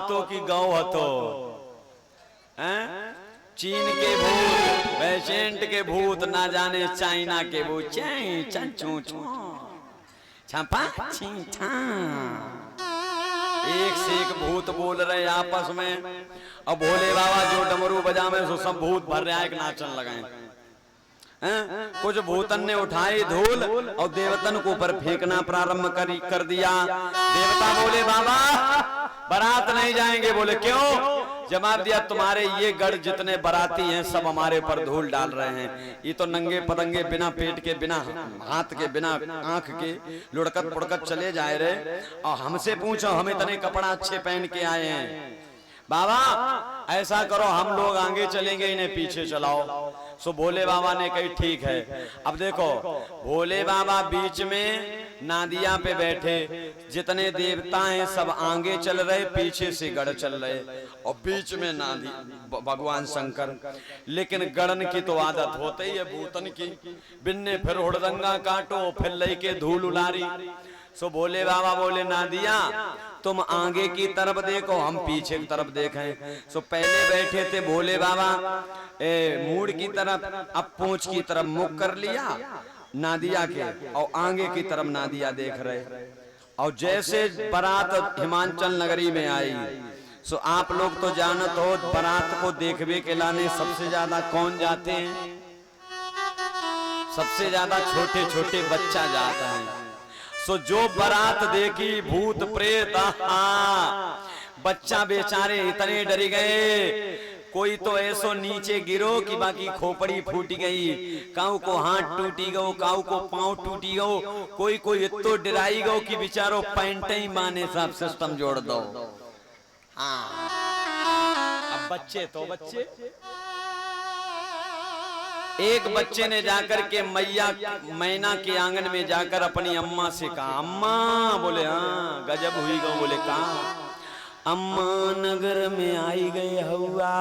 हतो कि गौ हतो, हैं? चीन के भूत, पेशेंट के भूत, ना जाने चाइना के भूत, चंचू छपा छी छा, एक से एक भूत बोल रहे आपस में। अब भोले बाबा जो डमरू बजा में सो सब भूत भर रहा है, एक नाचन लगाए। कुछ भूतन ने उठाई धूल और देवतन को ऊपर फेंकना प्रारंभ कर दिया। देवता बोले बाबा बारात नहीं जाएंगे। बोले क्यों? जवाब दिया तुम्हारे ये गढ़ जितने बाराती हैं सब हमारे पर धूल डाल रहे हैं। ये तो नंगे पतंगे बिना पेट के, बिना हाथ के, बिना आंख के लुढ़कत पुड़कत चले जाए रहे, और हमसे पूछो हम इतने कपड़ा अच्छे पहन के आए हैं। बाबा ऐसा करो हम लोग आगे चलेंगे, इन्हें पीछे चलाओ। सो भोले बाबा ने कही ठीक है। अब देखो भोले बाबा बीच में नादिया पे बैठे, जितने देवता हैं सब आगे चल रहे, पीछे से गढ़ चल रहे, और बीच में नादी भगवान शंकर। लेकिन गढ़न की तो आदत होती है भूतन की, बिन्ने फिर हुड़दंगा काटो, फिर लई के धूल उलारी। सो भोले बाबा बोले नादिया तुम आगे की तरफ देखो, हम पीछे की तरफ देखें। सो पहले बैठे थे भोले बाबा मूड की तरफ, अब पूंछ की तरफ मुख कर लिया नादिया के, और आगे की तरफ नादिया देख रहे। और जैसे बारात हिमाचल नगरी में आई, सो आप लोग तो जानत हो बारात को देखने के लाने सबसे ज्यादा कौन जाते हैं? सबसे ज्यादा छोटे छोटे बच्चा जाता है। सो जो बारात देखी भूत प्रेत, बच्चा बेचारे इतने डर गए, कोई तो ऐसो नीचे गिरो कि बाकी खोपड़ी फूटी गई, काऊ को हाथ टूटी गो, काऊ को पांव टूटी गो, कोई इतो डराई गो कि बेचारो पैंट ही माने सब सिस्टम जोड़ दो। हाँ अब बच्चे तो बच्चे, एक बच्चे ने जाकर के मैना के आंगन में जाकर अपनी अम्मा से कहा अम्मा। बोले हाँ गजब हुई गो। बोले कहा? अम्मा नगर में आई गए हवा।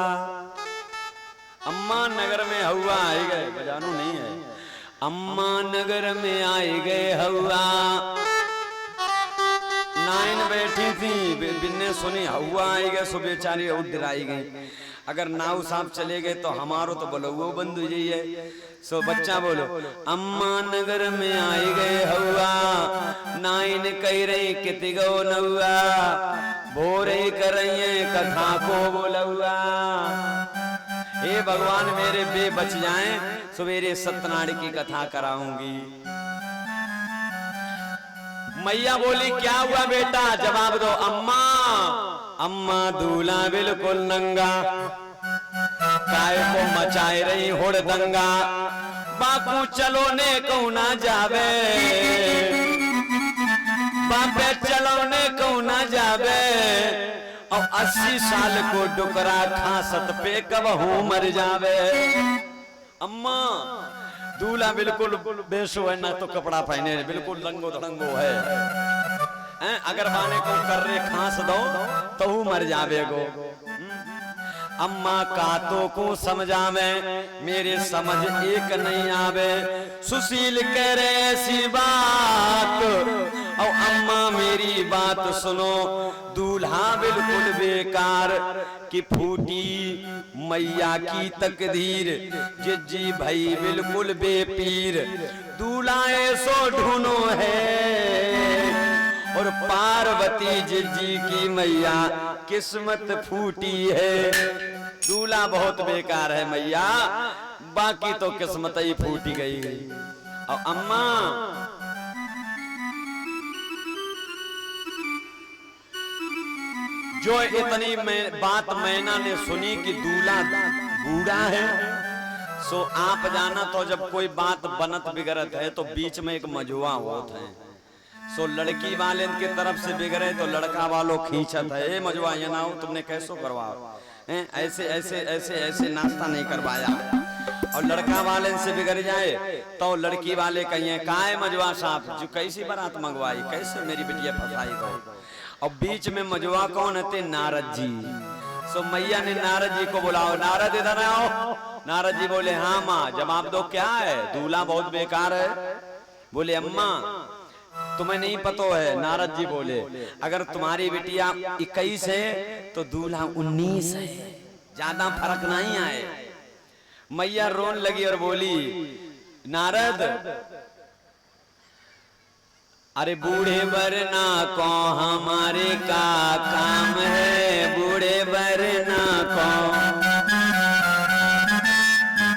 अम्मा नगर में हवा आई गए, बजानो नहीं है। अम्मा नगर में आई गए हवा। नाइन बैठी थी, बिन्ने सुनी हवा आई गए, सो बेचारी उधर आई गई। अगर नाव साहब चले गए तो हमारो तो बोलो वो बंद हो जाइए। सो बच्चा बोलो अम्मा नगर में आई गए हवा, नाइन कह रही किति गो नौआ, भोरे कर रही कथा को बोलौआ। हे भगवान मेरे बे बच जाएं, सवेरे सत्यनारायण की कथा कराऊंगी। मैया बोली क्या हुआ बेटा? जवाब दो। अम्मा अम्मा दूल्हा बिल्कुल नंगा, काय को मचाए रही होड़ दंगा, बापू चलो ने को ना जावे, बापे चलो ने को ना जावे, और 80 साल को डुकरा खासत पे कब हो मर जावे। अम्मा दूल्हा बिल्कुल बेसो है, ना तो कपड़ा पहने, बिल्कुल लंगो धड़ंगो है। अगर बाने को कर रे खांस दो तो वो मर जावे गो। अम्मा कातो को समझावे, मेरे समझ एक नहीं आवे, सुशील कह रहे ऐसी बात, और अम्मा मेरी बात सुनो, दूल्हा बिल्कुल बेकार कि फूटी मैया की तकदीर, जिज्जी भाई बिल्कुल बेपीर, दूल्हा ऐसो ढूंढो है, और पार्वती जिज्जी की मैया किस्मत फूटी है। दूल्हा बहुत बेकार है मैया, बाकी तो किस्मत ही फूटी गई। और अम्मा जो इतनी बात मैना ने सुनी कि दूल्हा बूढ़ा है, सो आप जाना तो जब कोई बात बनत बिगड़त है तो बीच में एक मजुआ होता है। सो लड़की वाले की तरफ से बिगड़े तो लड़का वालों खींचत है, मजुआ ये ना हो तुमने कैसो करवाओ, ऐसे ऐसे ऐसे ऐसे नाश्ता नहीं करवाया। और लड़का वाले से बिगड़ जाए तो लड़की वाले कहिए काहे मजुआ साहब जो कैसी बारात मंगवाई, कैसे मेरी बिटिया फंसाई गई। और बीच में मजुआ कौन है? नारद जी। सो मैया ने नारद जी को बुलाओ, नारद इधर आओ। नारद जी बोले हाँ माँ। जवाब दो क्या है? दूल्हा बहुत बेकार है। बोले अम्मा तुम्हें नहीं पता है। नारद जी बोले अगर तुम्हारी बिटिया 21 है तो दूल्हा 19 है, ज्यादा फर्क नहीं आए। मैया रोन लगी और बोली नारद अरे बूढ़े वरना को हमारे का काम है, बूढ़े वरना को।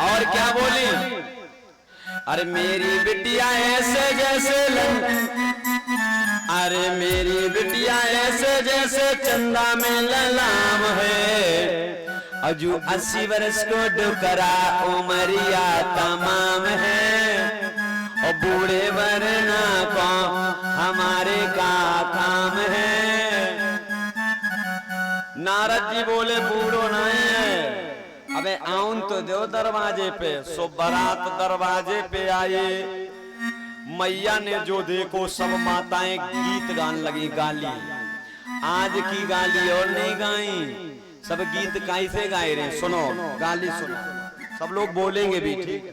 और क्या बोली, अरे मेरी बिटिया ऐसे जैसे अरे मेरी बिटिया ऐसे जैसे चंदा में ललाम है, अजू 80 वर्ष को डुकरा उमरिया तमाम है, और बूढ़े वरना को हमारे का काम है। नारद जी बोले बूढ़ो नहीं है, अबे आउन तो दो दरवाजे पे। सो बारात दरवाजे पे आए, मैया ने जो देखो सब माताएं गीत गाने लगी, गाली आज की गाली और नहीं गाई, सब गीत कैसे गाए रहे। सुनो गाली सुनो, सब लोग बोलेंगे भी ठीक।